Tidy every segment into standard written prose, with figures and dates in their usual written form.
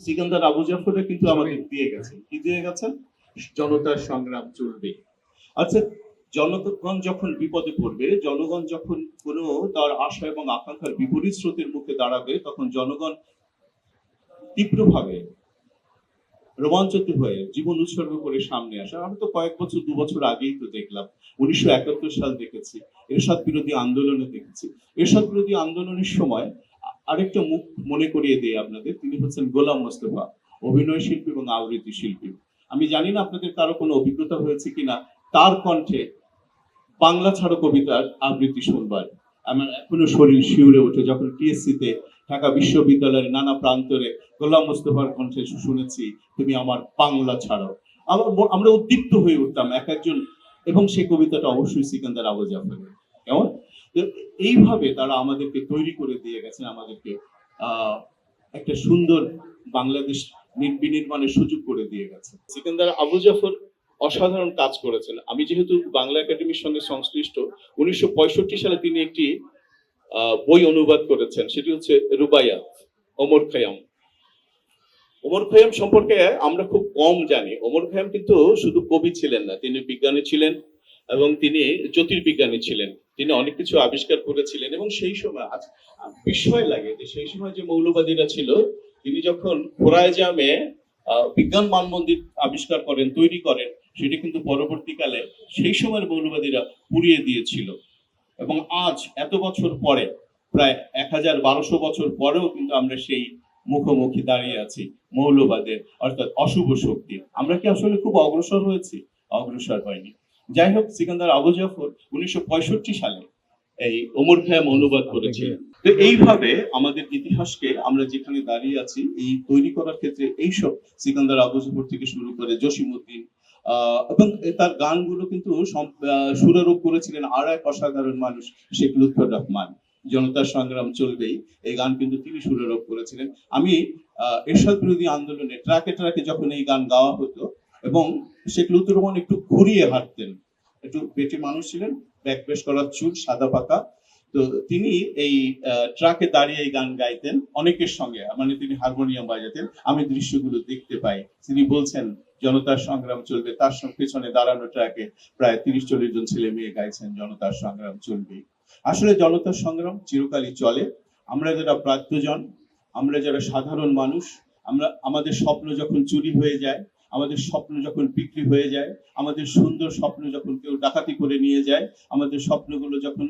সিকান্দার আবু জাফর কিন্তু আমাদের দিয়ে গেছেন, কি দিয়ে গেছেন? জনতার সংগ্রাম চলবে। আচ্ছা, জনগণ যখন বিপদে পড়বে, জনগণ যখন কোনো তার আশা এবং আকাঙ্ক্ষার বিপরীত স্রোতের মুখে দাঁড়াবে, তখন জনগণ তীব্রভাবে রোমাঞ্চিত হয়ে জীবন উৎসর্গ করে সামনে আসে। আমি তো কয়েক বছর, 2 বছর আগেই তো দেখলাম, 1971 সাল দেখেছি, এরশাদ বিরোধী আন্দোলনে দেখেছি। এরশাদ বিরোধী আন্দোলনের সময় আরেকটা মুখ মনে করিয়ে দিই আপনাদের, তিনি হচ্ছেন গোলাম মোস্তফা, অভিনয় শিল্পী এবং আবৃত্তি শিল্পী। আমি জানি না আপনাদের কারো কোনো অভিজ্ঞতা হয়েছে কিনা তার কণ্ঠে বাংলা ছাড়ো কবিতার আবৃত্তি শুনবার। আমার এখনো শরীর শিউরে ওঠে যখন টিএসসিতে ঢাকা বিশ্ববিদ্যালয়ের নানা প্রান্তরে গোলাম মোস্তফার কণ্ঠে শুনেছি, তুমি আমার বাংলা ছাড়ো। আমরা উদ্দীপ্ত হয়ে উঠতাম এক একজন, এবং সেই কবিতাটা অবশ্যই সিকান্দার আবু জাফরের। কেমন এইভাবে তারা আমাদেরকে তৈরি করে দিয়ে গেছেন, আমাদেরকে একটা সুন্দর বাংলাদেশ বিনির্মাণের সুযোগ করে দিয়ে গেছে। সিকান্দার আবু জাফর অসাধারণ কাজ করেছেন। আমি যেহেতু বাংলা একাডেমির সঙ্গে সংশ্লিষ্ট, 1965 সালে তিনি একটি বই অনুবাদ করেছেন, সেটি হচ্ছে রুবাইয়াত, ওমর খৈয়াম। ওমর খৈয়াম সম্পর্কে আমরা খুব কম জানি। ওমর খৈয়াম কিন্তু শুধু কবি ছিলেন না, তিনি বিজ্ঞানী ছিলেন এবং তিনি জ্যোতির্বিজ্ঞানী ছিলেন। তিনি অনেক কিছু আবিষ্কার করেছিলেন এবং সেই সময় বিস্ময় লাগে যে সেই সময় যে মৌলবাদীরা ছিল, তিনি যখন খোরাইজামে বিজ্ঞান মানমন্দির আবিষ্কার করেন, তৈরি করেন, সেটি কিন্তু পরবর্তীকালে সেই সময়ের মৌলবাদীরা পুড়িয়ে দিয়েছিল। এবং আজ এত বছর পরে, প্রায় 1200 বছর পরেও কিন্তু আমরা সেই মুখোমুখি দাঁড়িয়ে আছি মৌলবাদের, অর্থাৎ অশুভ শক্তি। আমরা কি আসলে খুব অগ্রসর হয়েছি? অগ্রসর হয়নি। যাই হোক, সিকান্দার আবু জাফর 1965 সালে এই ওমর খৈয়াম অনুবাদ করেছিলেন। তো এইভাবে আমাদের ইতিহাসকে আমরা যেখানে দাঁড়িয়ে আছি এই তৈরি করার ক্ষেত্রে এইসব সিকান্দার আবু জাফর থেকে শুরু করে জসিমউদ্দিন এবং তার গানগুলো কিন্তু সুরারোপ করেছিলেন আর এক অসাধারণ মানুষ, শেখ লুৎফর রহমান। জনতার সংগ্রাম চলবেই, এই গান কিন্তু তিনি সুরারোপ করেছিলেন। আমি এরশাদ বিরোধী আন্দোলনে ট্রাকে ট্রাকে যখন এই গান গাওয়া হতো, এবং শেখ লুৎফর রহমান একটু ঘুরিয়ে হাঁটতেন, একটু পেটে মানুষ ছিলেন, ব্যাক বেশ করা চুল, সাদা পাকা, তো তিনি এই ট্রাকে দাঁড়িয়ে এই গান গাইতেন অনেকের সঙ্গে, মানে তিনি হারমোনিয়াম বাজাতেন। আমি দৃশ্যগুলো দেখতে পাই, তিনি বলছেন জনতার সংগ্রাম চলবে, তার পেছনে দাঁড়ানো ট্রাকে প্রায় 30-40 জন ছেলে মেয়ে গাইছেন জনতার সংগ্রাম চলবে। আসলে জনতার সংগ্রাম চিরকালই চলে। আমরা যারা প্রাত্যজন, আমরা যারা সাধারণ মানুষ, আমাদের স্বপ্ন যখন চুরি হয়ে যায়, আমাদের স্বপ্ন যখন বিক্রি হয়ে যায়, আমাদের সুন্দর স্বপ্ন যখন কেউ ডাকাতি করে নিয়ে যায়, আমাদের স্বপ্নগুলো যখন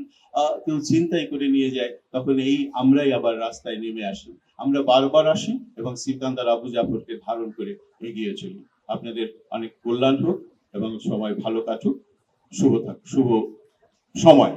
কেউ চিন্তাই করে নিয়ে যায়, তখন আমরাই আবার রাস্তায় নেমে আসি। আমরা বারবার আসি এবং সিকান্দার আবু জাফরকে ধারণ করে এগিয়ে চলি। আপনাদের অনেক কল্যাণ হোক এবং সবাই ভালো কাটুক। শুভ সময়।